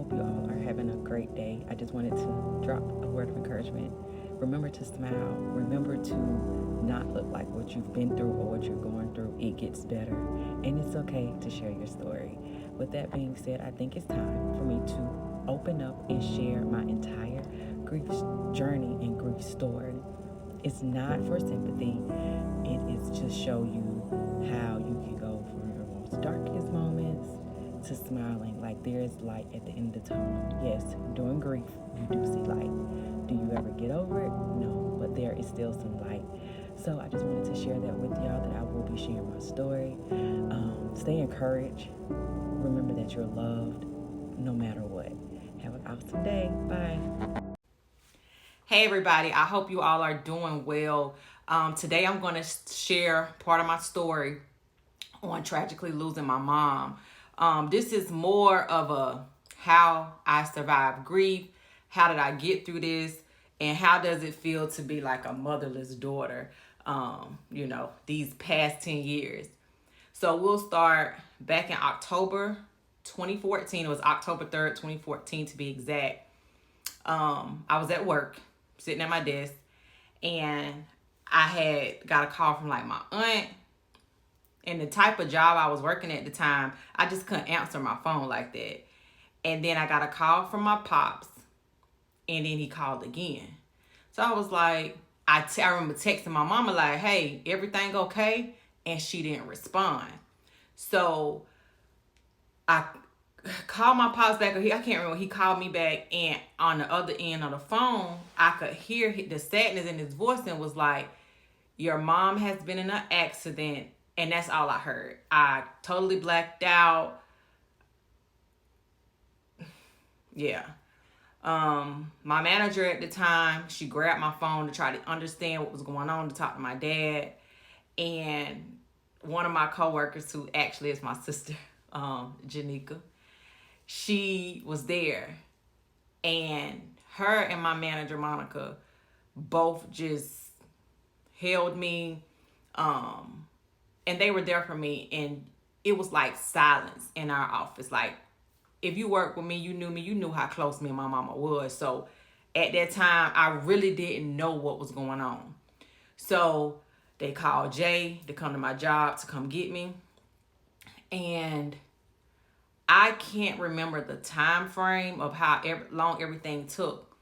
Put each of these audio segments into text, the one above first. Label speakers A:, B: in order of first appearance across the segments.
A: hope you all are having a great day. I just wanted to drop a word of encouragement. Remember to smile. Remember to not look like what you've been through or what you're going through. It gets better. And it's okay to share your story. With that being said, I think it's time for me to open up and share my entire grief journey and grief story. It's not for sympathy. It is to show you how you can go from your most darkest moments to smiling. Like there is light at the end of the tunnel. Yes, during grief, you do see light. Do you ever get over it? No, but there is still some light. So I just wanted to share that with y'all that I will be sharing my story. Stay encouraged. Remember that you're loved no matter what. Have an awesome day. Bye.
B: Hey, everybody. I hope you all are doing well. Today, I'm going to share part of my story on tragically losing my mom. This is more of a how I survived grief, how did I get through this, and how does it feel to be like a motherless daughter, these past 10 years. So we'll start back in October 2014. It was October 3rd, 2014 to be exact. I was at work, sitting at my desk, and I had got a call from like my aunt. And the type of job I was working at the time, I just couldn't answer my phone like that. And then I got a call from my pops, and then he called again. So I was like, I remember texting my mama like, hey, everything okay? And she didn't respond. So I called my pops back. I can't remember. He called me back, and on the other end of the phone, I could hear the sadness in his voice, and was like, your mom has been in an accident. And that's all I heard. I totally blacked out. Yeah. My manager at the time, she grabbed my phone to try to understand what was going on, to talk to my dad. And one of my coworkers, who actually is my sister, Janika, she was there. And her and my manager, Monica, both just held me. And they were there for me. And it was like silence in our office. Like, if you worked with me, you knew how close me and my mama was. So at that time, I really didn't know what was going on. So they called Jay to come to my job to come get me. And I can't remember the time frame of how long everything took.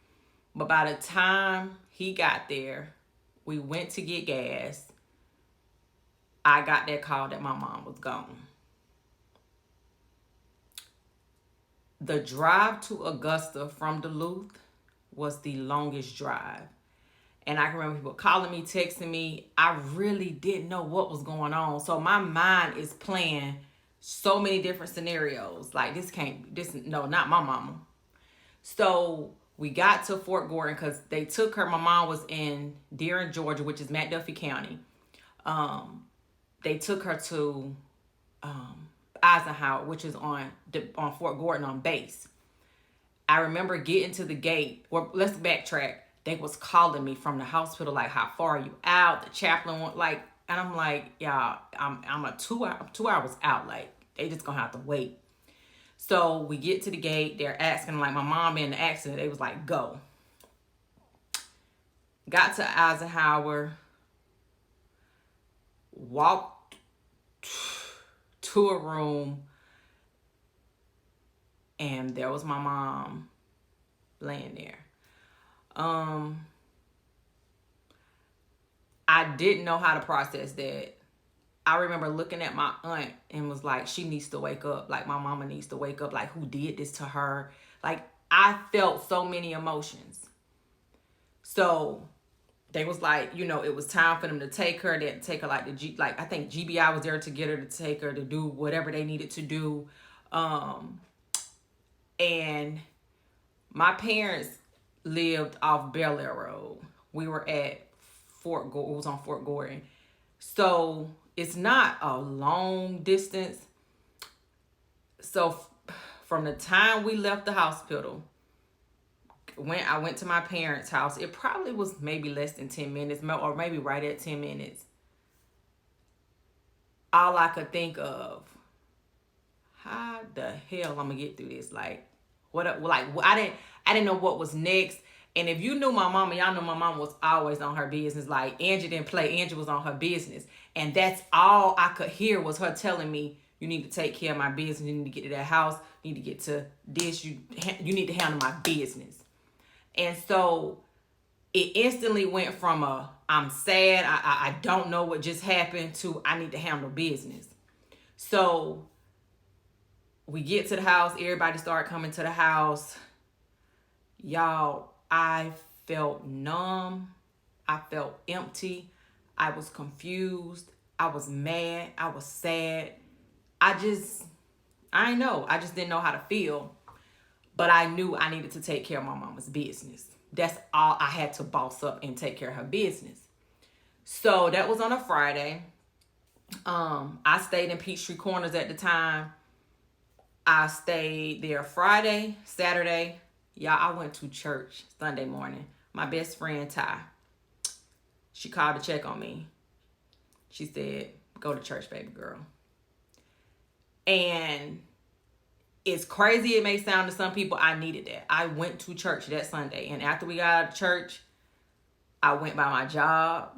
B: But by the time he got there, we went to get gas. I got that call that my mom was gone. The drive to Augusta from Duluth was the longest drive. And I can remember people calling me, texting me. I really didn't know what was going on. So my mind is playing so many different scenarios. Like, not my mama. So we got to Fort Gordon because they took her. My mom was in Deering, Georgia, which is McDuffie County. They took her to Eisenhower, which is on Fort Gordon on base. I remember getting to the gate. Or let's backtrack. They was calling me from the hospital, like, how far are you out? The chaplain went like, and I'm like, y'all, I'm 2 hours out. Like, they just gonna have to wait. So we get to the gate. They're asking, like, my mom in the accident. They was like, go. Got to Eisenhower. Walked to a room, and there was my mom laying there. I didn't know how to process that. I remember looking at my aunt and was like, she needs to wake up. Like, my mama needs to wake up. Like, who did this to her? Like, I felt so many emotions. So they was like, it was time for them to take her. They had to take her like I think GBI was there to get her, to take her to do whatever they needed to do. And my parents lived off Bel Air Road. We were at Fort Gordon. It was on Fort Gordon. So it's not a long distance. So from the time we left the hospital, when I went to my parents' house, it probably was maybe less than 10 minutes, or maybe right at 10 minutes. All I could think of, how the hell I'm going to get through this? Like, I didn't know what was next. And if you knew my mama, y'all know my mom was always on her business. Like Angie didn't play. Angie was on her business. And that's all I could hear was her telling me, you need to take care of my business. You need to get to that house. You need to get to this. You need to handle my business. And so it instantly went from I'm sad, I don't know what just happened, to I need to handle business. So we get to the house, everybody started coming to the house. Y'all, I felt numb. I felt empty. I was confused. I was mad. I was sad. I just didn't know how to feel. But I knew I needed to take care of my mama's business. That's all. I had to boss up and take care of her business. So that was on a Friday. I stayed in Peachtree Corners at the time. I stayed there Friday, Saturday. Y'all, I went to church Sunday morning. My best friend, Ty, she called to check on me. She said, go to church, baby girl. And it's crazy it may sound to some people, I needed that. I went to church that Sunday. And after we got out of church, I went by my job.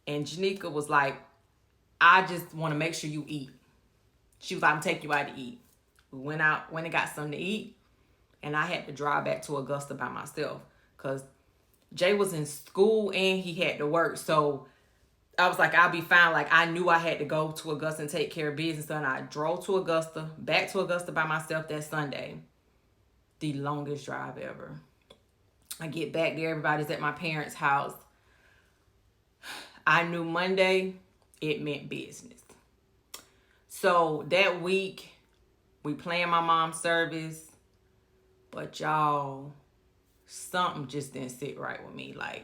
B: And Janika was like, I just want to make sure you eat. She was like, I'm taking you out to eat. We went and got something to eat. And I had to drive back to Augusta by myself. Because Jay was in school and he had to work. So I was like, I'll be fine. Like, I knew I had to go to Augusta and take care of business. And I drove to Augusta, back to Augusta by myself that Sunday. The longest drive ever. I get back there. Everybody's at my parents' house. I knew Monday, it meant business. So that week, we planned my mom's service. But y'all, something just didn't sit right with me. Like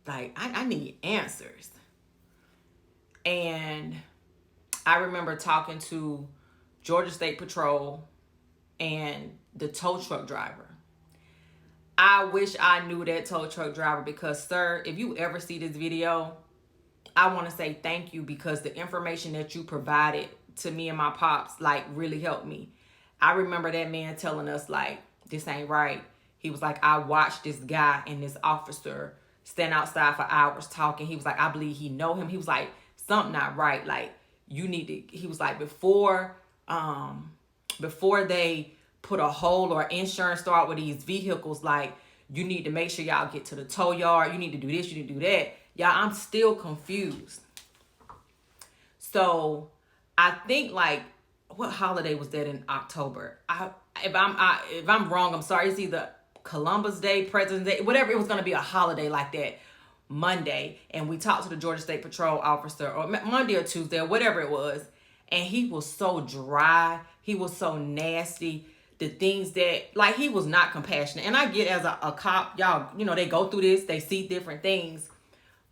B: I need answers. And I remember talking to Georgia State Patrol and the tow truck driver. I wish I knew that tow truck driver because, sir, if you ever see this video, I want to say thank you because the information that you provided to me and my pops, like, really helped me. I remember that man telling us, like, this ain't right. He was like, I watched this guy and this officer stand outside for hours talking. He was like, I believe he know him. He was like, something not right. Like, you need to, he was like, before they put a hold or insurance start with these vehicles, like, you need to make sure y'all get to the tow yard. You need to do this, you need to do that. Y'all, I'm still confused. So I think, like, what holiday was that in October? If I'm wrong, I'm sorry. It's either Columbus Day, President's Day, whatever. It was going to be a holiday like that Monday. And we talked to the Georgia State Patrol officer, or Monday or Tuesday, or whatever it was. And he was so dry. He was so nasty. The things that, like, he was not compassionate. And I get as a cop, y'all, you know, they go through this. They see different things.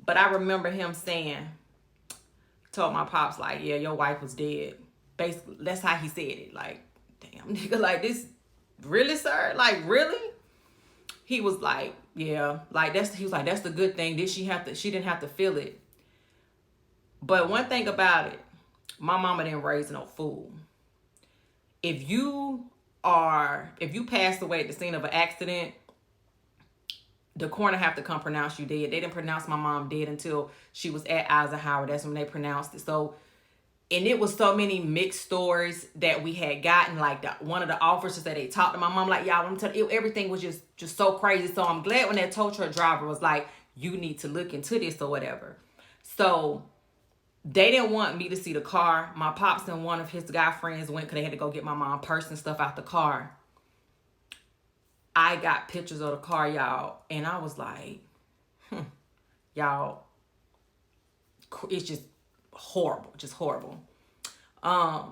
B: But I remember him saying, told my pops, like, yeah, your wife was dead. Basically, that's how he said it. Like, damn, nigga, like, this, really, sir? Like, really? He was like, yeah, like, he was like, that's the good thing. She didn't have to feel it. But one thing about it, my mama didn't raise no fool. If you passed away at the scene of an accident, the coroner have to come pronounce you dead. They didn't pronounce my mom dead until she was at Eisenhower. That's when they pronounced it. So, and it was so many mixed stories that we had gotten. Like, one of the officers that they talked to my mom, like, y'all, I'm telling you, everything was just so crazy. So I'm glad when that tow truck driver was like, you need to look into this or whatever. So they didn't want me to see the car. My pops and one of his guy friends went because they had to go get my mom purse and stuff out the car. I got pictures of the car, y'all, and I was like, y'all, it's just horrible, just horrible. I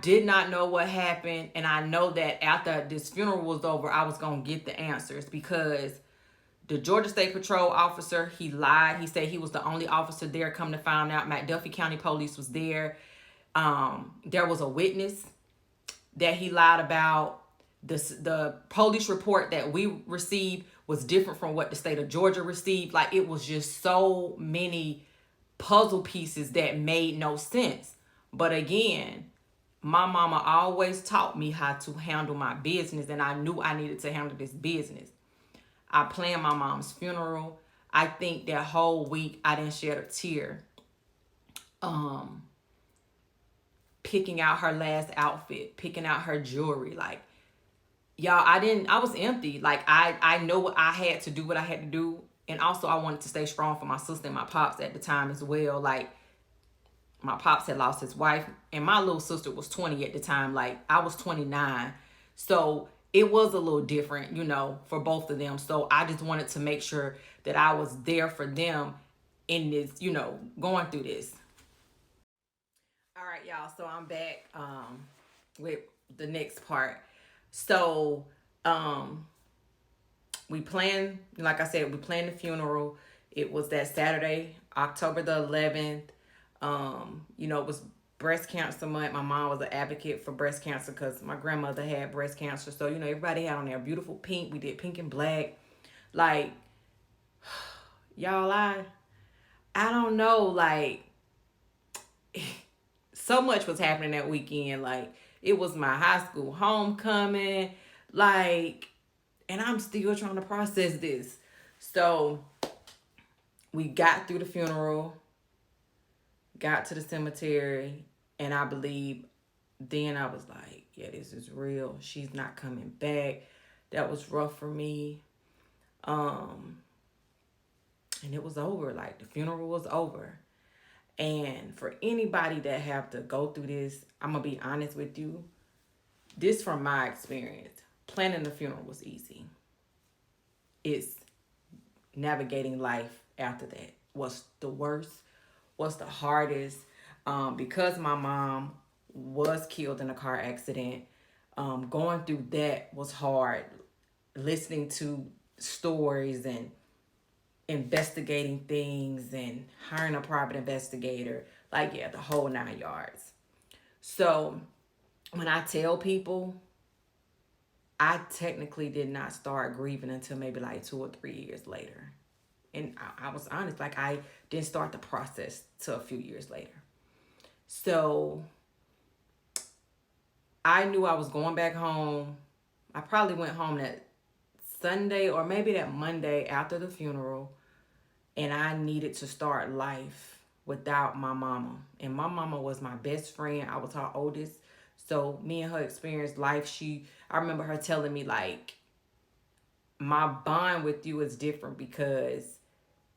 B: did not know what happened, and I know that after this funeral was over, I was going to get the answers because the Georgia State Patrol officer, he lied. He said he was the only officer there. Come to find out, McDuffie County Police was there. There was a witness that he lied about. The police report that we received was different from what the state of Georgia received. Like, it was just so many puzzle pieces that made no sense. But again, my mama always taught me how to handle my business, and I knew I needed to handle this business. I planned my mom's funeral. I think that whole week I didn't shed a tear. Um, Picking out her last outfit, picking out her jewelry, like y'all, I was empty. Like I know what I had to do, what I had to do. And also I wanted to stay strong for my sister and my pops at the time as well. Like my pops had lost his wife and my little sister was 20 at the time. Like I was 29. So it was a little different, for both of them. So I just wanted to make sure that I was there for them in this, going through this. All right, y'all. So I'm back with the next part. So um we planned, like I said, we planned the funeral. It was that Saturday, October the 11th. It was breast cancer month. My mom was an advocate for breast cancer because my grandmother had breast cancer. So, everybody had on their beautiful pink. We did pink and black. Like, y'all, I don't know, like, so much was happening that weekend. Like, it was my high school homecoming. Like, and I'm still trying to process this. So we got through the funeral, got to the cemetery, and I believe then I was like, yeah, this is real. She's not coming back. That was rough for me. And it was over. Like the funeral was over. And for anybody that have to go through this, I'm gonna be honest with you. This from my experience. Planning the funeral was easy. It's navigating life after that. What's the worst? What's the hardest? Because my mom was killed in a car accident, going through that was hard. Listening to stories and investigating things and hiring a private investigator. Like, yeah, the whole 9 yards. So when I tell people, I technically did not start grieving until maybe like 2 or 3 years later. And I was honest, like I didn't start the process till a few years later. So I knew I was going back home. I probably went home that Sunday or maybe that Monday after the funeral. And I needed to start life without my mama. And my mama was my best friend. I was her oldest. So me and her experienced life. I remember her telling me, like, my bond with you is different because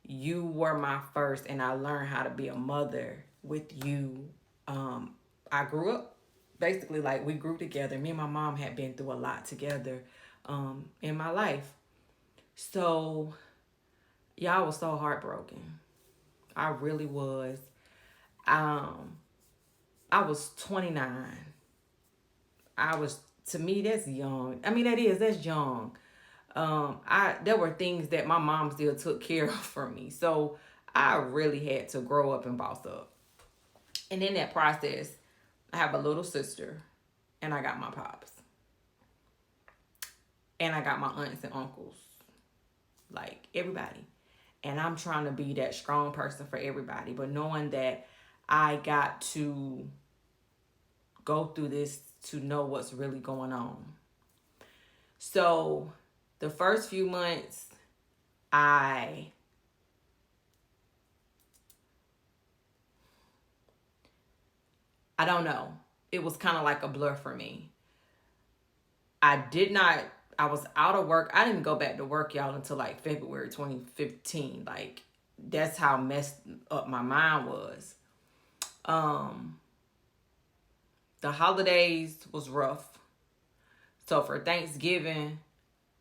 B: you were my first and I learned how to be a mother with you. I grew up basically like we grew together. Me and my mom had been through a lot together in my life. So y'all was so heartbroken. I really was. I was 29. To me, that's young. I mean, that's young. There were things that my mom still took care of for me. So I really had to grow up and boss up. And in that process, I have a little sister and I got my pops. And I got my aunts and uncles. Like everybody. And I'm trying to be that strong person for everybody. But knowing that I got to go through this to know what's really going on. So the first few months, I don't know. It was kind of like a blur for me. I was out of work. I didn't go back to work, y'all, until like February 2015. Like, that's how messed up my mind was. The holidays was rough. So for Thanksgiving,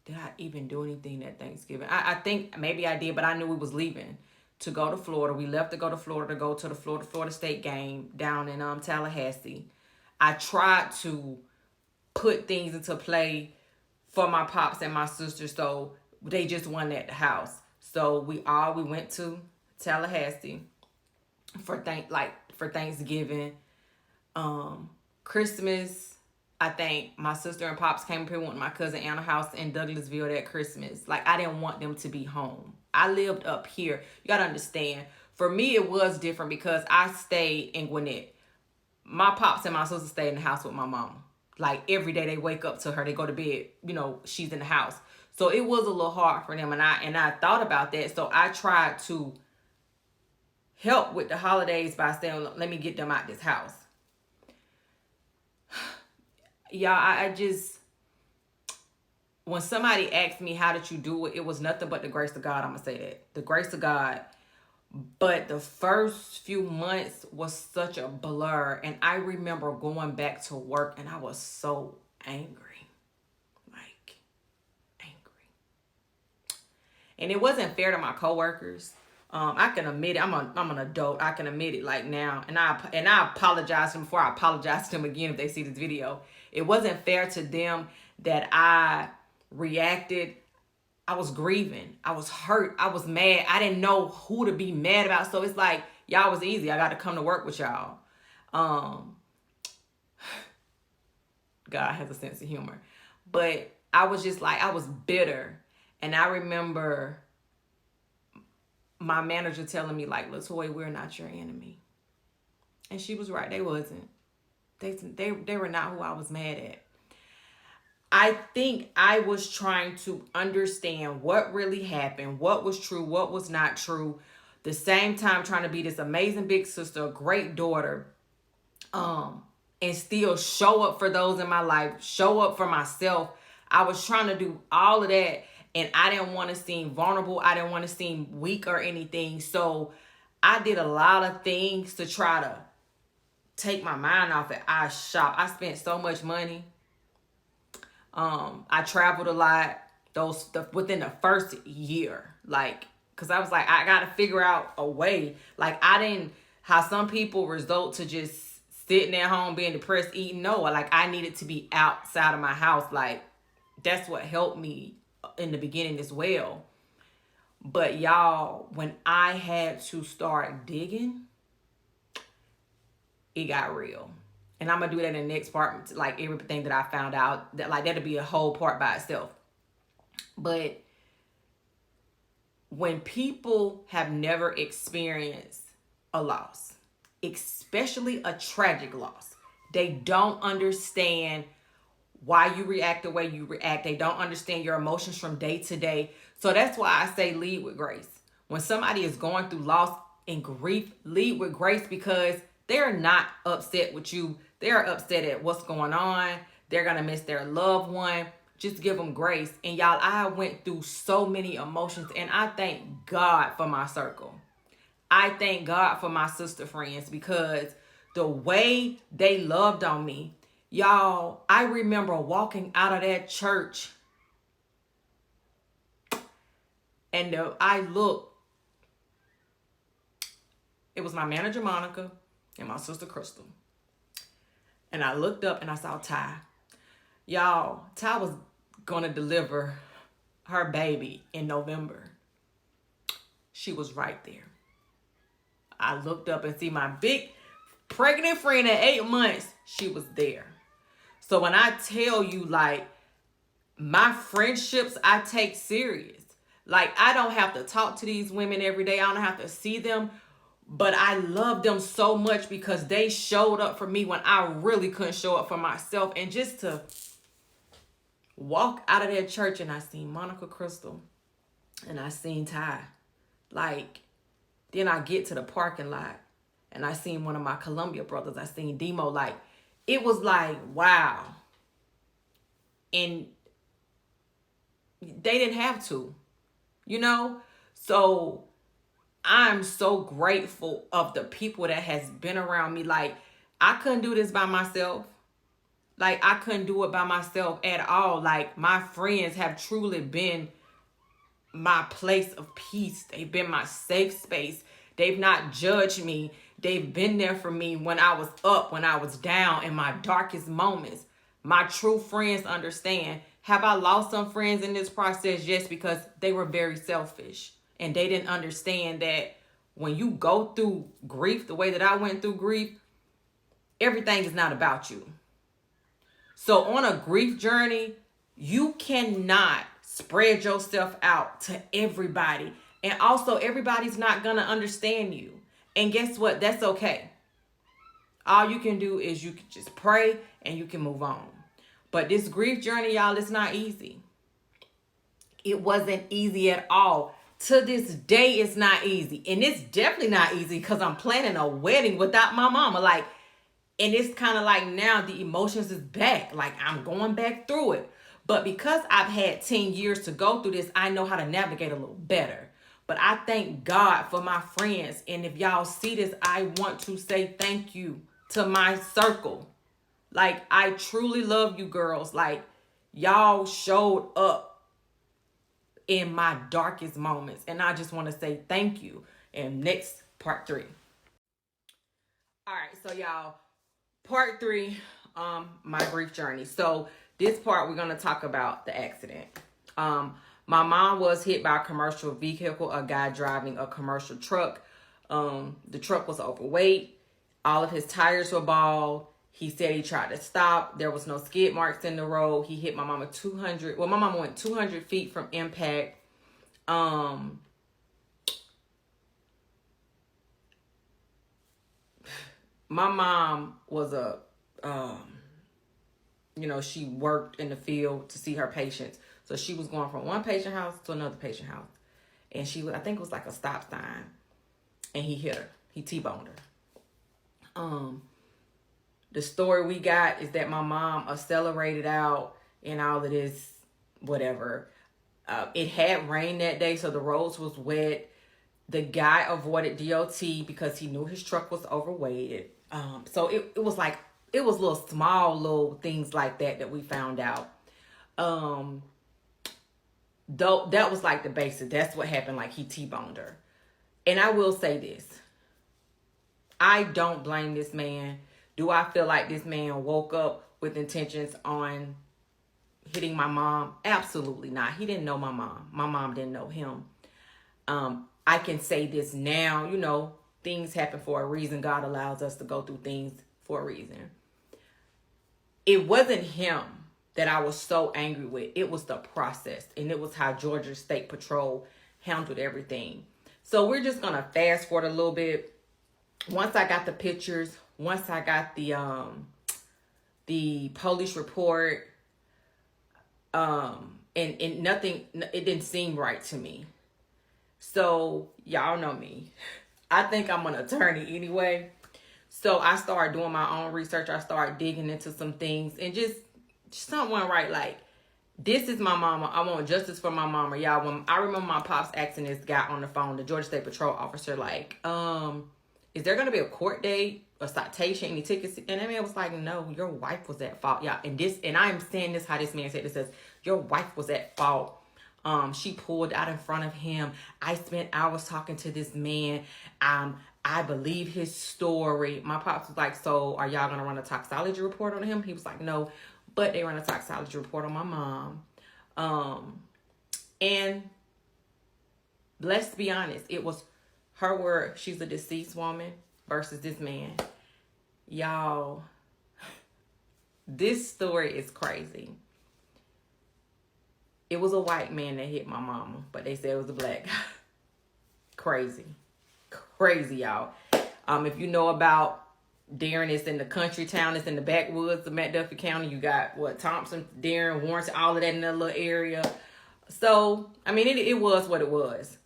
B: did I even do anything that Thanksgiving? I think maybe I did, but I knew we was leaving to go to Florida. We left to go to Florida to go to the Florida State game down in Tallahassee. I tried to put things into play for my pops and my sister, so they just won at the house. So we went to Tallahassee for Thanksgiving. Christmas, I think my sister and pops came up here, went to my cousin Anna's house in Douglasville that Christmas. Like, I didn't want them to be home. I lived up here. You gotta understand, for me it was different because I stayed in Gwinnett. my pops and my sister stay in the house with my mama. Like every day they wake up to her, they go to bed, she's in the house. So it was a little hard for them, and I thought about that. So I tried to help with the holidays by saying, let me get them out this house. Y'all, I just, when somebody asked me how did you do it, it was nothing but the grace of God. I'm gonna say that. The grace of God. But the first few months was such a blur. And I remember going back to work and I was so angry. Like, angry. And it wasn't fair to my coworkers. I can admit it. I'm an adult. I can admit it like now. And I apologize to them before I apologize to them again if they see this video. It wasn't fair to them that I reacted. I was grieving. I was hurt. I was mad. I didn't know who to be mad about. So it's like, y'all was easy. I got to come to work with y'all. God has a sense of humor. But I was just like, I was bitter. And I remember my manager telling me like, LaToya, we're not your enemy. And she was right. They wasn't. They were not who I was mad at. I think I was trying to understand what really happened, what was true, what was not true. The same time trying to be this amazing big sister, a great daughter, and still show up for those in my life, show up for myself. I was trying to do all of that, and I didn't want to seem vulnerable. I didn't want to seem weak or anything. So I did a lot of things to try to take my mind off it. I shopped. I spent so much money. I traveled a lot within the first year, like, cause I was like, I gotta figure out a way. Like, I didn't, how some people result to just sitting at home being depressed, eating. No, like I needed to be outside of my house. Like that's what helped me in the beginning as well. But y'all, when I had to start digging, it got real. And I'm going to do that in the next part, like everything that I found out, that like that'll be a whole part by itself. But when people have never experienced a loss, especially a tragic loss, they don't understand why you react the way you react. They don't understand your emotions from day to day. So that's why I say lead with grace. When somebody is going through loss and grief, lead with grace, because they're not upset with you. They're upset at what's going on. They're going to miss their loved one. Just give them grace. And y'all, I went through so many emotions, and I thank God for my circle. I thank God for my sister friends, because the way they loved on me, y'all, I remember walking out of that church and I looked, it was my manager, Monica, and my sister, Crystal. And I looked up and I saw Ty. Y'all, Ty was going to deliver her baby in November. She was right there. I looked up and see my big pregnant friend at 8 months. She was there. So when I tell you, like, my friendships, I take serious. Like, I don't have to talk to these women every day. I don't have to see them. But I love them so much because they showed up for me when I really couldn't show up for myself. And just to walk out of that church and I seen Monica, Crystal, and I seen Ty. Like, then I get to the parking lot and I seen one of my Columbia brothers. I seen Demo. Like, it was like, wow. And they didn't have to, you know? So I'm so grateful of the people that has been around me. Like, I couldn't do this by myself. Like, I couldn't do it by myself at all. Like, my friends have truly been my place of peace. They've been my safe space. They've not judged me. They've been there for me when I was up, when I was down, in my darkest moments. My true friends understand. Have I lost some friends in this process? Yes, because they were very selfish. And they didn't understand that when you go through grief, the way that I went through grief, everything is not about you. So on a grief journey, you cannot spread yourself out to everybody. And also, everybody's not going to understand you. And guess what? That's okay. All you can do is you can just pray and you can move on. But this grief journey, y'all, it's not easy. It wasn't easy at all. To this day, it's not easy. And it's definitely not easy because I'm planning a wedding without my mama. Like, and it's kind of like now the emotions is back. Like, I'm going back through it. But because I've had 10 years to go through this, I know how to navigate a little better. But I thank God for my friends. And if y'all see this, I want to say thank you to my circle. Like, I truly love you girls. Like, y'all showed up in my darkest moments. And I just want to say thank you. And next, part 3. All right, so y'all, part 3, my grief journey. So this part, we're going to talk about the accident. My mom was hit by a commercial vehicle, a guy driving a commercial truck. The truck was overweight. All of his tires were bald. He said he tried to stop. There was no skid marks in the road. He hit my mama 200. Well, my mama went 200 feet from impact. My mom was she worked in the field to see her patients. So she was going from one patient house to another patient house. And I think it was like a stop sign. And he hit her. He T-boned her. The story we got is that my mom accelerated out and all of this, whatever. It had rained that day, so the roads was wet. The guy avoided DOT because he knew his truck was overweighted. So it was little small things like that we found out. Though that was like the basic. That's what happened. Like, he T-boned her. And I will say this. I don't blame this man. Do I feel like this man woke up with intentions on hitting my mom? Absolutely not. He didn't know my mom. My mom didn't know him. I can say this now, things happen for a reason. God allows us to go through things for a reason. It wasn't him that I was so angry with. It was the process. And it was how Georgia State Patrol handled everything. So we're just going to fast forward a little bit. Once I got the pictures, once I got the police report, and nothing, it didn't seem right to me. So y'all know me. I think I'm an attorney anyway. So I started doing my own research. I started digging into some things and just something went right. Like, this is my mama. I want justice for my mama. Y'all, when I remember my pops asking this guy on the phone, the Georgia State Patrol officer, like, is there going to be a court date, a citation, any tickets? And that man was like, no, your wife was at fault. Yeah. And I'm saying this how this man said, it says, your wife was at fault. She pulled out in front of him. I spent hours talking to this man. I believe his story. My pops was like, so are y'all going to run a toxicology report on him? He was like, no, but they run a toxicology report on my mom. And let's be honest, it was her word. She's a deceased woman versus this man. Y'all, this story is crazy. It was a white man that hit my mama, but they said it was a black guy. Crazy, y'all. If you know about Darren, it's in the country town. It's in the backwoods of McDuffie County. You got Thompson, Darren, Warrenton, all of that in that little area. So, I mean, it was what it was.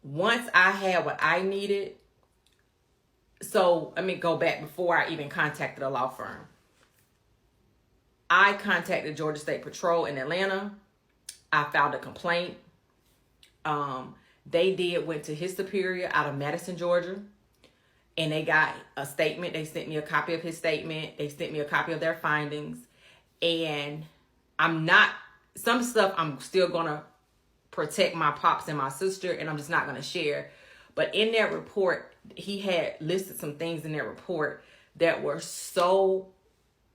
B: Once I had what I needed, so let me go back before I even contacted a law firm. I contacted Georgia State Patrol in Atlanta. I filed a complaint. They went to his superior out of Madison, Georgia. And they got a statement. They sent me a copy of his statement. They sent me a copy of their findings. And some stuff I'm still going to protect my pops and my sister, and I'm just not going to share. But in that report, he had listed some things in that report that were so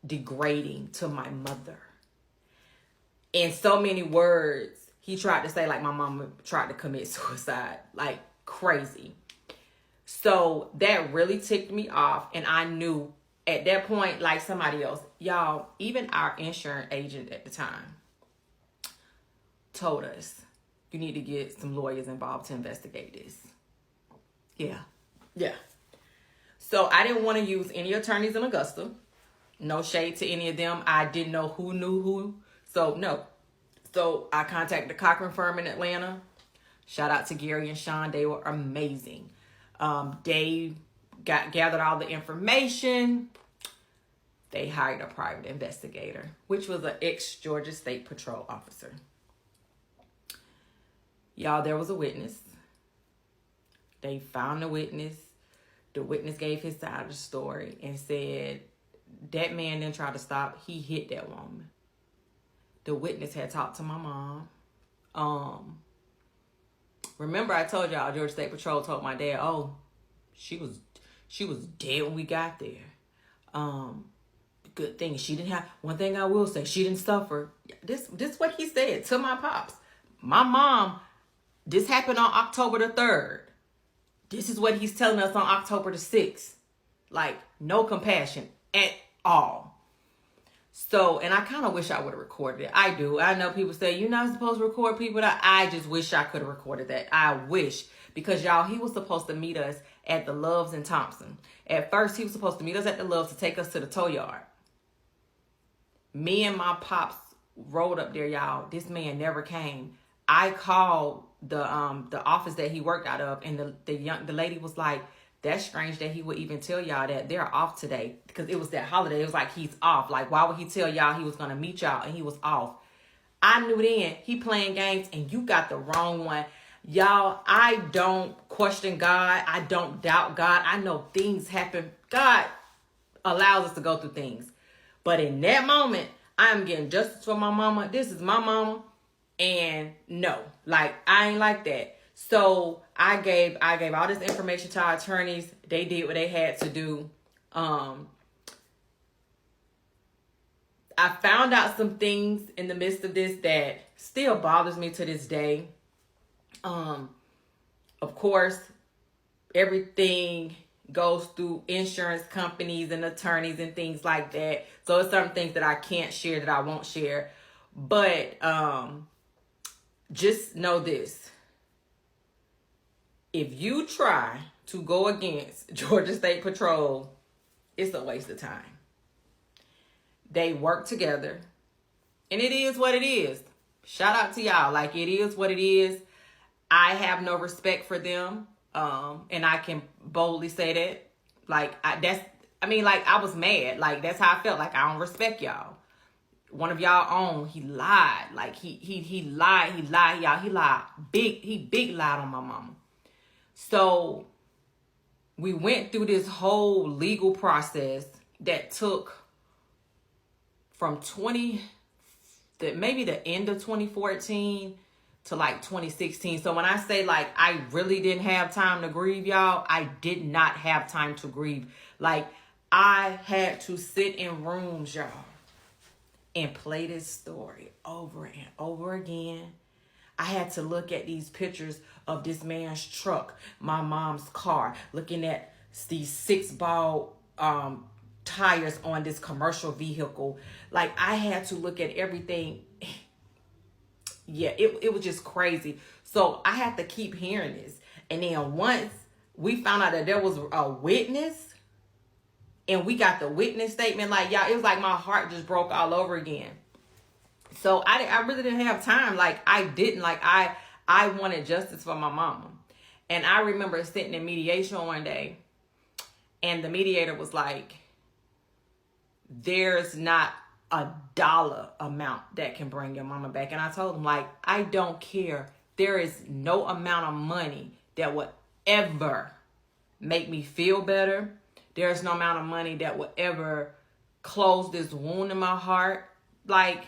B: degrading to my mother. In so many words, he tried to say like my mama tried to commit suicide, like crazy. So that really ticked me off. And I knew at that point, like somebody else, y'all, even our insurance agent at the time told us, you need to get some lawyers involved to investigate this. Yeah. So I didn't want to use any attorneys in Augusta. No shade to any of them. I didn't know who knew who. So no. So I contacted the Cochran firm in Atlanta. Shout out to Gary and Sean. They were amazing. They gathered all the information. They hired a private investigator, which was an ex-Georgia State Patrol officer. Y'all, there was a witness. They found the witness. The witness gave his side of the story and said that man didn't try to stop. He hit that woman. The witness had talked to my mom. Remember I told y'all Georgia State Patrol told my dad, oh, she was dead when we got there. Good thing she didn't have, one thing I will say, she didn't suffer. This what he said to my pops. My mom, this happened on October the 3rd. This is what he's telling us on October the 6th. Like, no compassion at all. So, and I kind of wish I would have recorded it. I do. I know people say, you're not supposed to record people. I just wish I could have recorded that. I wish. Because, y'all, he was supposed to meet us at the Loves in Thompson. At first, he was supposed to meet us at the Loves to take us to the tow yard. Me and my pops rode up there, y'all. This man never came. I called the office that he worked out of, and the lady was like, that's strange that he would even tell y'all that they're off today, because it was that holiday. It was like, he's off. Like, why would he tell y'all he was going to meet y'all and he was off? I knew then he playing games, and you got the wrong one. Y'all, I don't question God. I don't doubt God. I know things happen. God allows us to go through things. But in that moment, I'm getting justice for my mama. This is my mama. And no, like, I ain't like that. So I gave all this information to our attorneys. They did what they had to do. I found out some things in the midst of this that still bothers me to this day. Of course, everything goes through insurance companies and attorneys and things like that. So it's some things that I can't share, that I won't share. But just know this. If you try to go against Georgia State Patrol, it's a waste of time. They work together, and it is what it is. Shout out to y'all. Like, it is what it is. I have no respect for them, and I can boldly say that. Like, I was mad. Like, that's how I felt. Like, I don't respect y'all. One of y'all own, he lied. Like, he lied, y'all. He lied. He big lied on my mama. So we went through this whole legal process that took from maybe the end of 2014 to like 2016. So when I say, like, I really didn't have time to grieve, y'all, I did not have time to grieve. Like, I had to sit in rooms, y'all, and play this story over and over again. I had to look at these pictures of this man's truck, my mom's car, looking at these 6-ball tires on this commercial vehicle. Like, I had to look at everything. Yeah, it was just crazy. So I had to keep hearing this. And then once we found out that there was a witness, and we got the witness statement, like, y'all, it was like my heart just broke all over again. So I really didn't have time. Like, I wanted justice for my mama. And I remember sitting in mediation one day, and the mediator was like, there's not a dollar amount that can bring your mama back. And I told him, like, I don't care. There is no amount of money that would ever make me feel better. There's no amount of money that would ever close this wound in my heart. Like,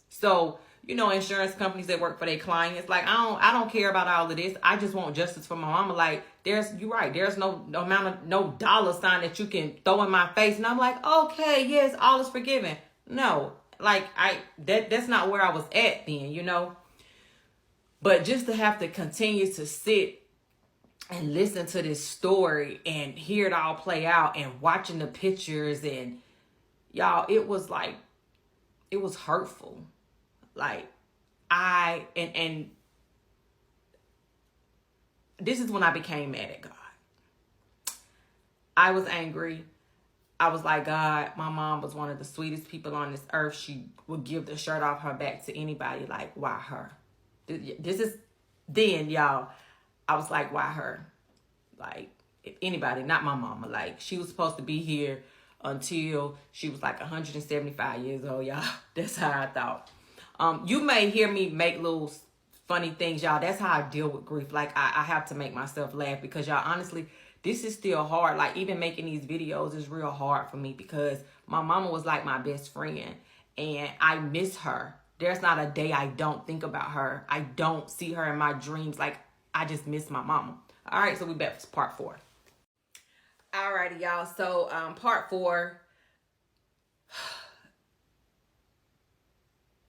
B: so, you know, insurance companies that work for their clients, like, I don't care about all of this. I just want justice for my mama. Like, you're right. There's no amount of, no dollar sign that you can throw in my face. And I'm like, okay, yes, all is forgiven. No, like, that's not where I was at then, you know. But just to have to continue to sit and listen to this story and hear it all play out and watching the pictures, and y'all, it was like, it was hurtful. Like, and this is when I became mad at God. I was angry. I was like, God, my mom was one of the sweetest people on this earth. She would give the shirt off her back to anybody. Like, why her? This is then, y'all. I was like, why her? Like, if anybody, not my mama. Like, she was supposed to be here until she was like 175 years old, y'all. That's how I thought. You may hear me make little funny things, y'all. That's how I deal with grief. Like, I have to make myself laugh because, y'all, honestly, this is still hard. Like, even making these videos is real hard for me because my mama was like my best friend and I miss her. There's not a day I don't think about her. I don't see her in my dreams. Like, I just miss my mama. All right, so we back to part 4. All righty, y'all. So part 4,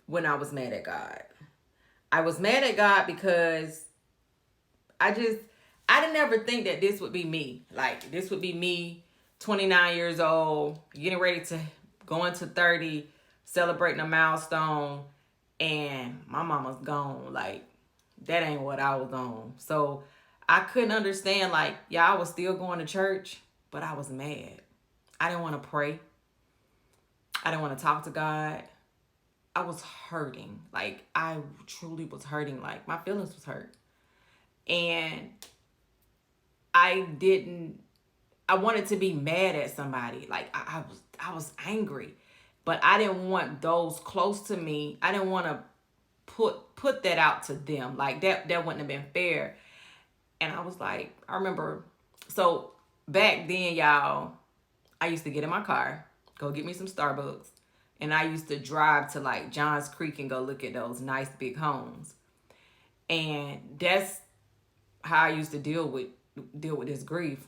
B: when I was mad at God. I was mad at God because I didn't ever think that this would be me. Like, this would be me, 29 years old, getting ready to go into 30, celebrating a milestone, and my mama's gone. Like, that ain't what I was on. So I couldn't understand, like, yeah, I was still going to church, but I was mad. I didn't want to pray. I didn't want to talk to God. I was hurting. Like, I truly was hurting. Like, my feelings was hurt. And I wanted to be mad at somebody. Like, I was angry. But I didn't want those close to me. I didn't want to put that out to them. Like, that wouldn't have been fair. And I was like, I remember, so back then, y'all, I used to get in my car, go get me some Starbucks, and I used to drive to like Johns Creek and go look at those nice big homes. And that's how I used to deal with this grief.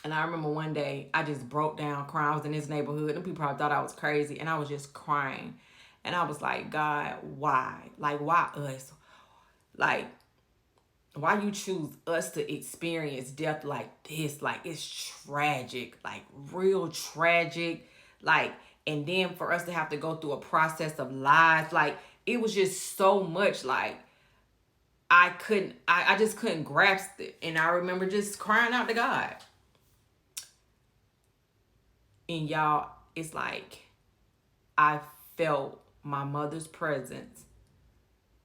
B: And I remember one day I just broke down crying. I was in this neighborhood and people probably thought I was crazy, and I was just crying. And I was like, God, why? Like, why us? Like, why you choose us to experience death like this? Like, it's tragic, like real tragic. Like, and then for us to have to go through a process of lies, like, it was just so much. Like, I just couldn't grasp it. And I remember just crying out to God. And y'all, it's like I felt my mother's presence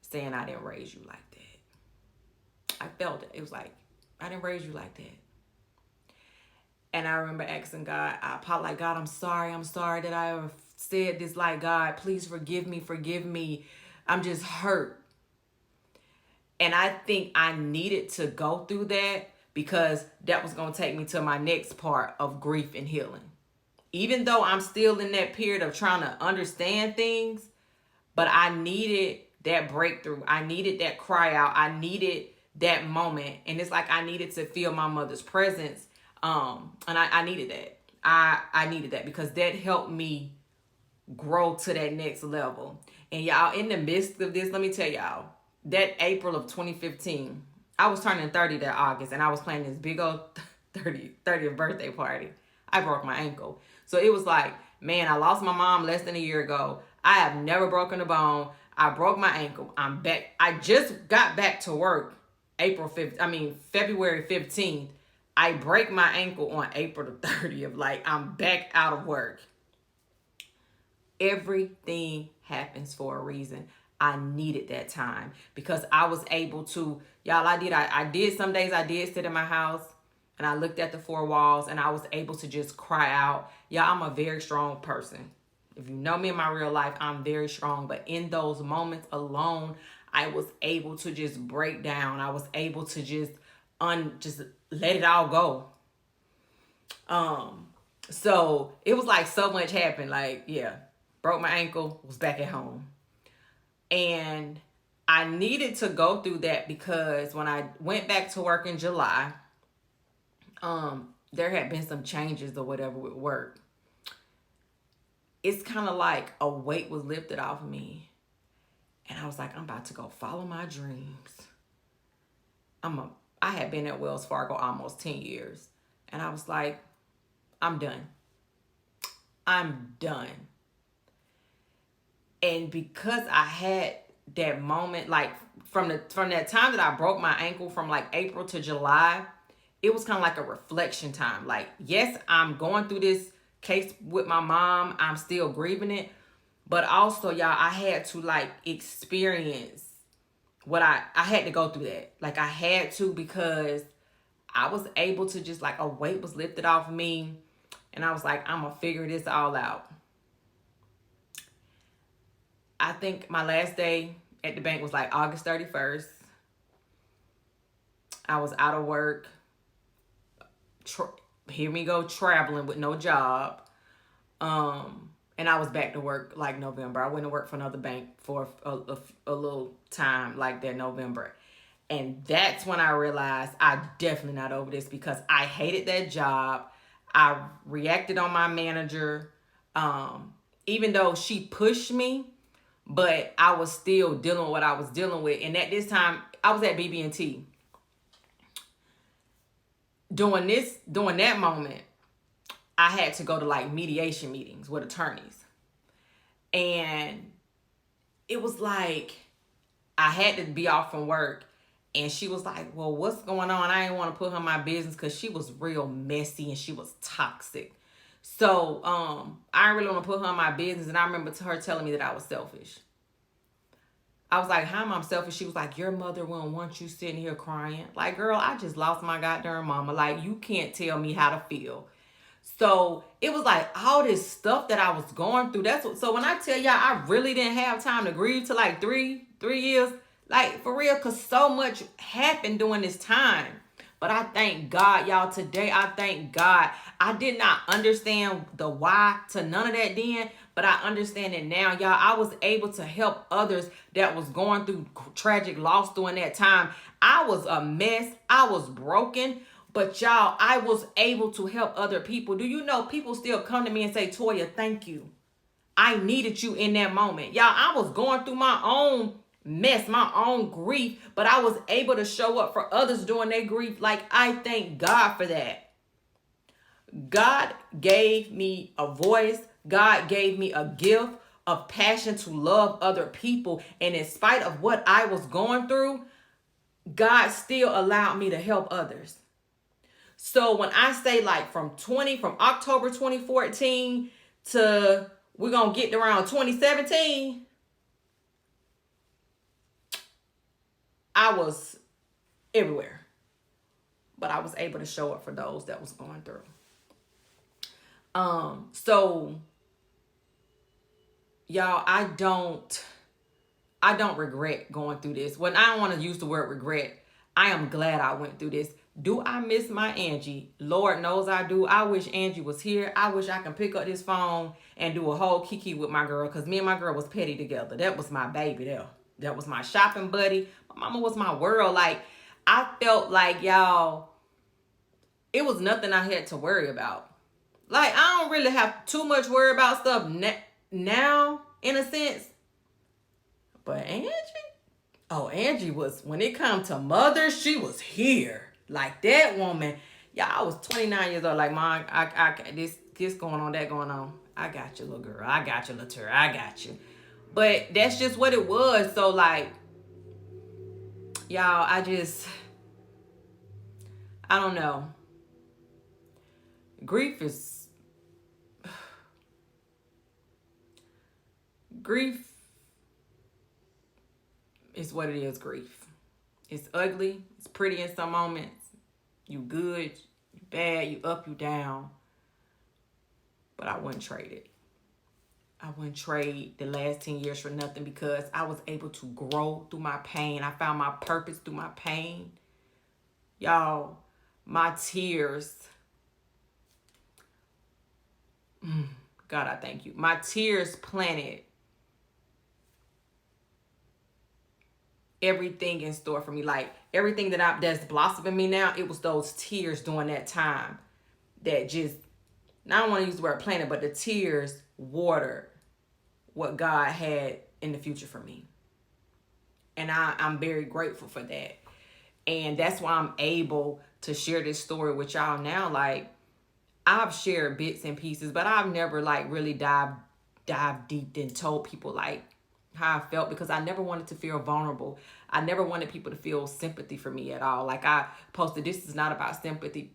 B: saying, I didn't raise you like that. I felt it. It was like, I didn't raise you like that. And I remember asking God, I apologize, like, God, I'm sorry that I ever said this. Like, God, please forgive me. I'm just hurt. And I think I needed to go through that because that was going to take me to my next part of grief and healing. Even though I'm still in that period of trying to understand things, but I needed that breakthrough. I needed that cry out. I needed that moment. And it's like I needed to feel my mother's presence. And I needed that. I needed that because that helped me grow to that next level. And y'all, in the midst of this, let me tell y'all, that April of 2015, I was turning 30 that August, and I was planning this big old 30th birthday party. I broke my ankle. So it was like, man, I lost my mom less than a year ago. I have never broken a bone. I broke my ankle. I'm back. I just got back to work February 15th. I break my ankle on April the 30th. Like, I'm back out of work. Everything happens for a reason. I needed that time because I was able to, y'all, I did some days I did sit in my house and I looked at the 4 walls and I was able to just cry out. Y'all, I'm a very strong person. If you know me in my real life, I'm very strong. But in those moments alone, I was able to just break down. I was able to just let it all go. So it was like so much happened. Like, yeah, broke my ankle, was back at home. And I needed to go through that because when I went back to work in July, there had been some changes or whatever with work. It's kind of like a weight was lifted off of me. And I was like, I'm about to go follow my dreams. I had been at Wells Fargo almost 10 years. And I was like, I'm done. And because I had that moment, like from that time that I broke my ankle from like April to July, it was kind of like a reflection time. Like, yes, I'm going through this case with my mom. I'm still grieving it. But also, y'all, I had to like experience what I had to go through that. Like, I had to, because I was able to just like, a weight was lifted off of me. And I was like, I'm going to figure this all out. I think my last day at the bank was like August 31st. I was out of work. Hear me go, traveling with no job. And I was back to work like November. I went to work for another bank for a little time like that November. And that's when I realized I definitely not over this, because I hated that job. I reacted on my manager, even though she pushed me, but I was still dealing with what I was dealing with. And at this time, I was at BB&T. During that moment, I had to go to like mediation meetings with attorneys. And it was like, I had to be off from work. And she was like, well, what's going on? I didn't want to put her in my business because she was real messy and she was toxic. So I didn't really want to put her in my business. And I remember her telling me that I was selfish. I was like, how am I selfish? She was like, your mother wouldn't want you sitting here crying. Like, girl, I just lost my goddamn mama. Like, you can't tell me how to feel. So it was like all this stuff that I was going through. So when I tell y'all, I really didn't have time to grieve till like three years. Like, for real, because so much happened during this time. But I thank God, y'all, today I thank God. I did not understand the why to none of that then, but I understand it now, y'all. I was able to help others that was going through tragic loss during that time. I was a mess. I was broken. But y'all, I was able to help other people. Do you know people still come to me and say, Toya, thank you. I needed you in that moment. Y'all, I was going through my own mess, my own grief, but I was able to show up for others during their grief. Like, I thank God for that. God gave me a voice. God gave me a gift of passion to love other people. And in spite of what I was going through, God still allowed me to help others. So when I say like from October 2014 to we're going to get around 2017, I was everywhere. But I was able to show up for those that was going through. So y'all, I don't regret going through this. When I don't want to use the word regret, I am glad I went through this. Do I miss my Angie? Lord knows I do. I wish Angie was here. I wish I can pick up this phone and do a whole kiki with my girl, because me and my girl was petty together. That was my baby there. That was my shopping buddy. My mama was my world. Like, I felt like, y'all, it was nothing I had to worry about. Like, I don't really have too much worry about stuff now, in a sense. But Angie was, when it come to mother, she was here. Like, that woman, y'all, I was 29 years old. Like, Mom, this going on, that going on. I got you, little girl. I got you, little turd. I got you. But that's just what it was. So, like, y'all, I don't know. Grief is what it is. Grief. It's ugly. It's pretty in some moments. You good, you bad, you up, you down. But I wouldn't trade it. I wouldn't trade the last 10 years for nothing, because I was able to grow through my pain. I found my purpose through my pain. Y'all, my tears. God, I thank you. My tears planted everything in store for me. Like, everything that's blossoming me now, it was those tears during that time that just, I don't want to use the word planted, but the tears watered what God had in the future for me. And I'm very grateful for that. And that's why I'm able to share this story with y'all now. Like, I've shared bits and pieces, but I've never like really dived deep and told people like how I felt, because I never wanted to feel vulnerable. I never wanted people to feel sympathy for me at all. Like I posted, this is not about sympathy,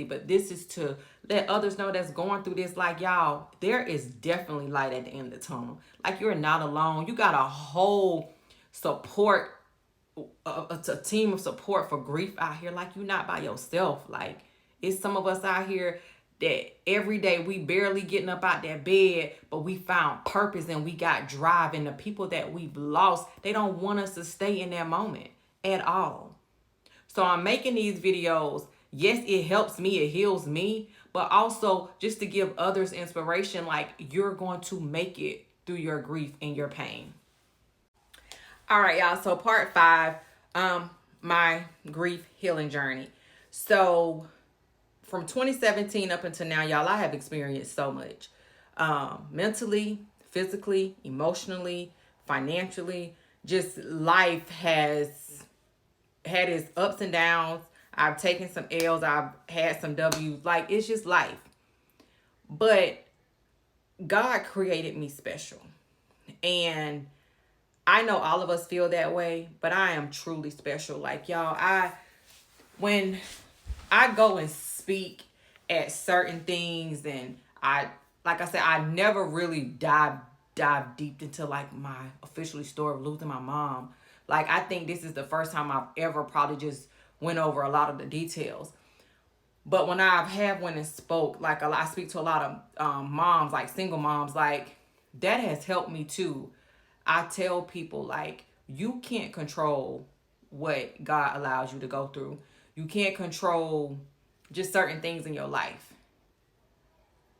B: but this is to let others know that's going through this. Like, y'all, there is definitely light at the end of the tunnel. Like, you're not alone. You got a whole support, a team of support for grief out here. Like, you're not by yourself. Like, it's some of us out here that every day we barely getting up out that bed, but we found purpose and we got drive. And the people that we've lost, they don't want us to stay in that moment at all. So I'm making these videos. Yes, it helps me, it heals me, but also just to give others inspiration, like, you're going to make it through your grief and your pain. All right, y'all. So part 5, my grief healing journey. So from 2017 up until now, y'all, I have experienced so much, mentally, physically, emotionally, financially. Just life has had its ups and downs. I've taken some L's. I've had some W's. Like, it's just life. But God created me special. And I know all of us feel that way, but I am truly special. Like, y'all, when I go and speak at certain things, and like I said, I never really dive deep into like my officially story of losing my mom. Like, I think this is the first time I've ever probably just went over a lot of the details. But when I've had one and spoke, like I speak to a lot of moms, like single moms, like that has helped me too. I tell people, like, you can't control what God allows you to go through. You can't control just certain things in your life.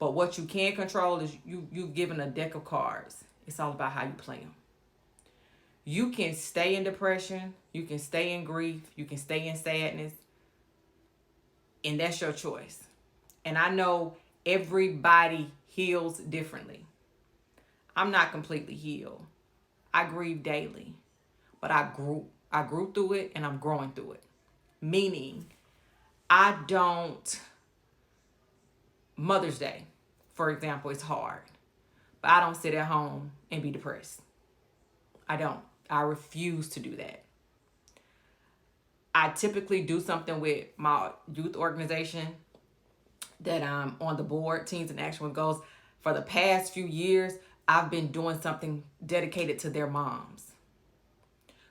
B: But what you can control is you've given a deck of cards. It's all about how you play them. You can stay in depression. You can stay in grief. You can stay in sadness. And that's your choice. And I know everybody heals differently. I'm not completely healed. I grieve daily. But I grew through it, and I'm growing through it. Meaning, I don't, Mother's Day, for example, is hard. But I don't sit at home and be depressed. I don't. I refuse to do that. I typically do something with my youth organization that I'm on the board, Teens in Action with Goals. For the past few years, I've been doing something dedicated to their moms.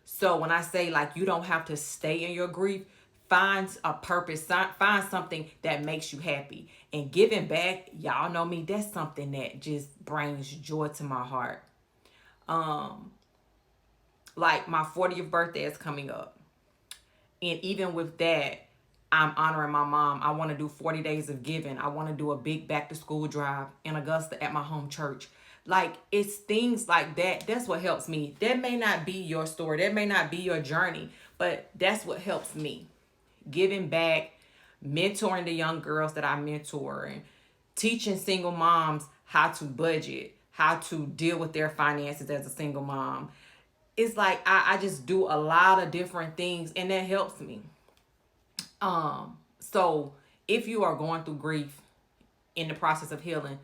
B: So when I say, like, you don't have to stay in your grief, find a purpose, find something that makes you happy. And giving back, y'all know me, that's something that just brings joy to my heart. Like, my 40th birthday is coming up. And even with that, I'm honoring my mom. I want to do 40 days of giving. I want to do a big back to school drive in Augusta at my home church. Like, it's things like that. That's what helps me. That may not be your story. That may not be your journey, but that's what helps me. Giving back, mentoring the young girls that I mentor, and teaching single moms how to budget, how to deal with their finances as a single mom. It's like I just do a lot of different things, and that helps me. So if you are going through grief in the process of healing,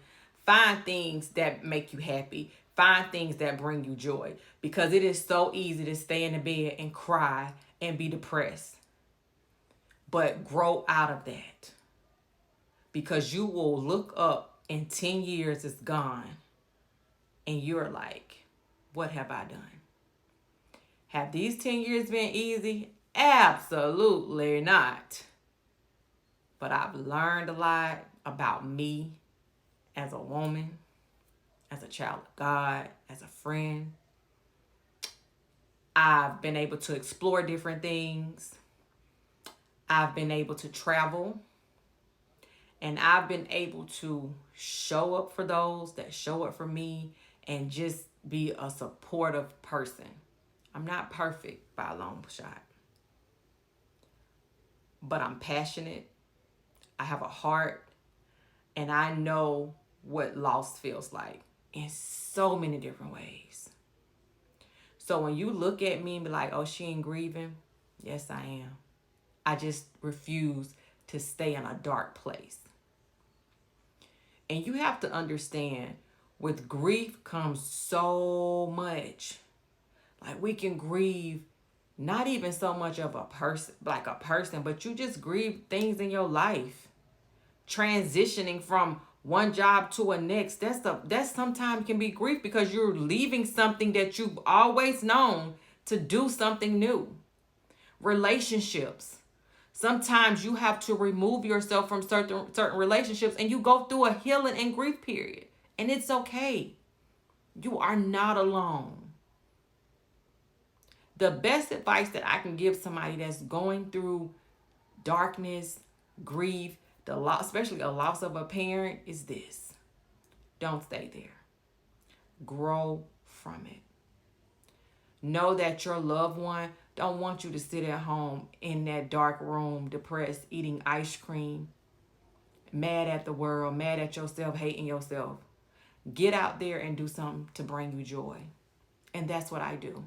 B: find things that make you happy. Find things that bring you joy, because it is so easy to stay in the bed and cry and be depressed. But grow out of that, because you will look up in 10 years, it's gone, and you're like, what have I done? Have these 10 years been easy? Absolutely not. But I've learned a lot about me as a woman, as a child of God, as a friend. I've been able to explore different things. I've been able to travel. And I've been able to show up for those that show up for me, and just be a supportive person. I'm not perfect by a long shot, but I'm passionate. I have a heart, and I know what loss feels like in so many different ways. So when you look at me and be like, oh, she ain't grieving, yes, I am. I just refuse to stay in a dark place. And you have to understand, With grief comes so much. Like we can grieve not even so much of a person, like a person, but you just grieve things in your life. Transitioning from one job to a next, that's sometimes can be grief because you're leaving something that you've always known to do something new. Relationships. Sometimes you have to remove yourself from certain relationships and you go through a healing and grief period. And it's okay. You are not alone. The best advice that I can give somebody that's going through darkness, grief, the loss, especially a loss of a parent, is this: don't stay there. Grow from it. Know that your loved one don't want you to sit at home in that dark room, depressed, eating ice cream, mad at the world, mad at yourself, hating yourself. Get out there and do something to bring you joy. And that's what I do.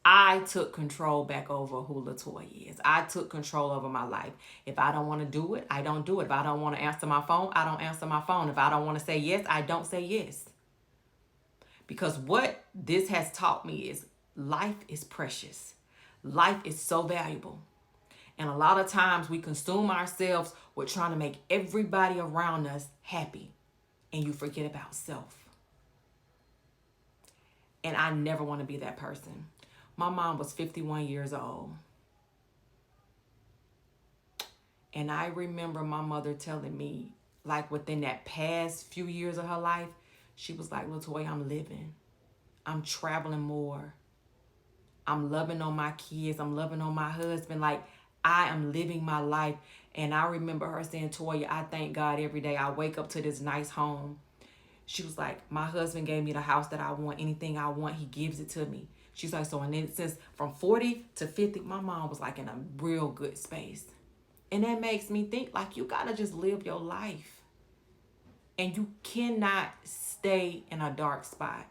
B: I took control back over who LaToya is. I took control over my life. If I don't want to do it, I don't do it. If I don't want to answer my phone, I don't answer my phone. If I don't want to say yes, I don't say yes. Because what this has taught me is life is precious. Life is so valuable. And a lot of times we consume ourselves with trying to make everybody around us happy. And you forget about self. And I never want to be that person. My mom was 51 years old. And I remember my mother telling me, like within that past few years of her life, she was like, LaToya, I'm living. I'm traveling more. I'm loving on my kids. I'm loving on my husband. Like, I am living my life. And I remember her saying, Toya, I thank God every day I wake up to this nice home. She was like, my husband gave me the house that I want. Anything I want, he gives it to me. She's like, so, and then since from 40 to 50, my mom was like in a real good space. And that makes me think, like, you got to just live your life. And you cannot stay in a dark spot.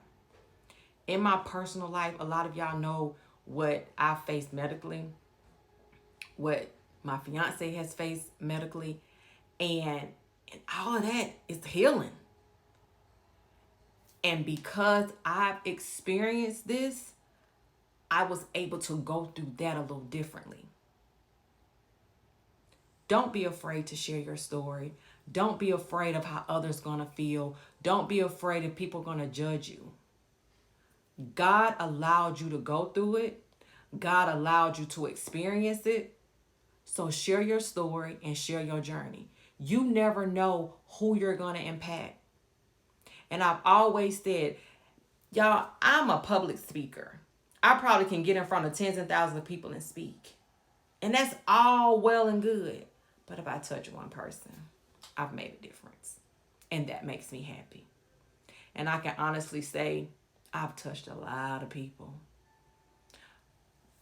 B: In my personal life, a lot of y'all know what I faced medically, what my fiance has faced medically, and all of that is healing. And because I've experienced this, I was able to go through that a little differently. Don't be afraid to share your story. Don't be afraid of how others are going to feel. Don't be afraid if people are going to judge you. God allowed you to go through it. God allowed you to experience it. So share your story and share your journey. You never know who you're going to impact. And I've always said, y'all, I'm a public speaker. I probably can get in front of tens and thousands of people and speak. And that's all well and good. But if I touch one person, I've made a difference. And that makes me happy. And I can honestly say, I've touched a lot of people.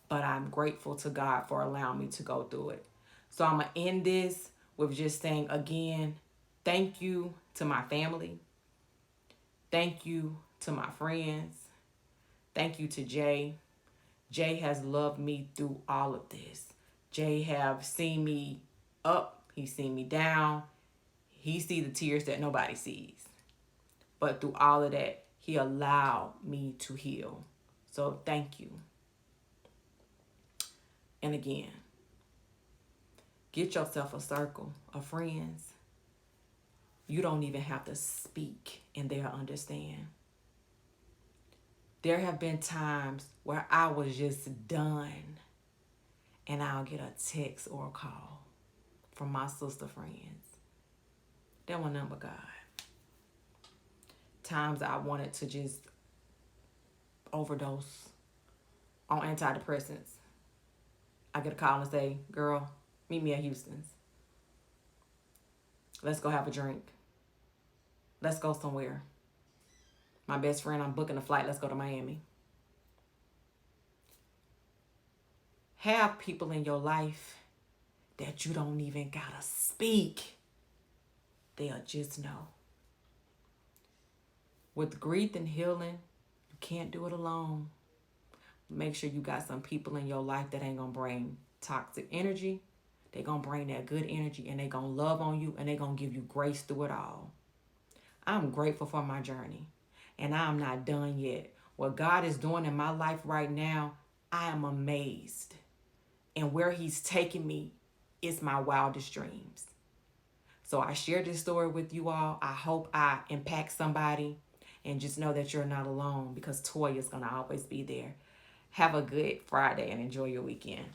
B: But I'm grateful to God for allowing me to go through it. So I'm going to end this with just saying again, thank you to my family. Thank you to my friends. Thank you to Jay. Jay has loved me through all of this. Jay have seen me up. He's seen me down. He sees the tears that nobody sees. But through all of that, he allowed me to heal. So thank you. And again, get yourself a circle of friends. You don't even have to speak and they'll understand. There have been times where I was just done and I'll get a text or a call from my sister friends. That was nothing but God. Times I wanted to just overdose on antidepressants. I get a call and say, girl, meet me at Houston's. Let's go have a drink. Let's go somewhere. My best friend, I'm booking a flight. Let's go to Miami. Have people in your life that you don't even gotta speak. They'll just know. With grief and healing, you can't do it alone. Make sure you got some people in your life that ain't gonna bring toxic energy. They're gonna bring that good energy and they're gonna love on you and they're gonna give you grace through it all. I'm grateful for my journey, and I'm not done yet. What God is doing in my life right now, I am amazed. And where He's taking me is my wildest dreams. So I share this story with you all. I hope I impact somebody. And just know that you're not alone, because Toya is going to always be there. Have a good Friday and enjoy your weekend.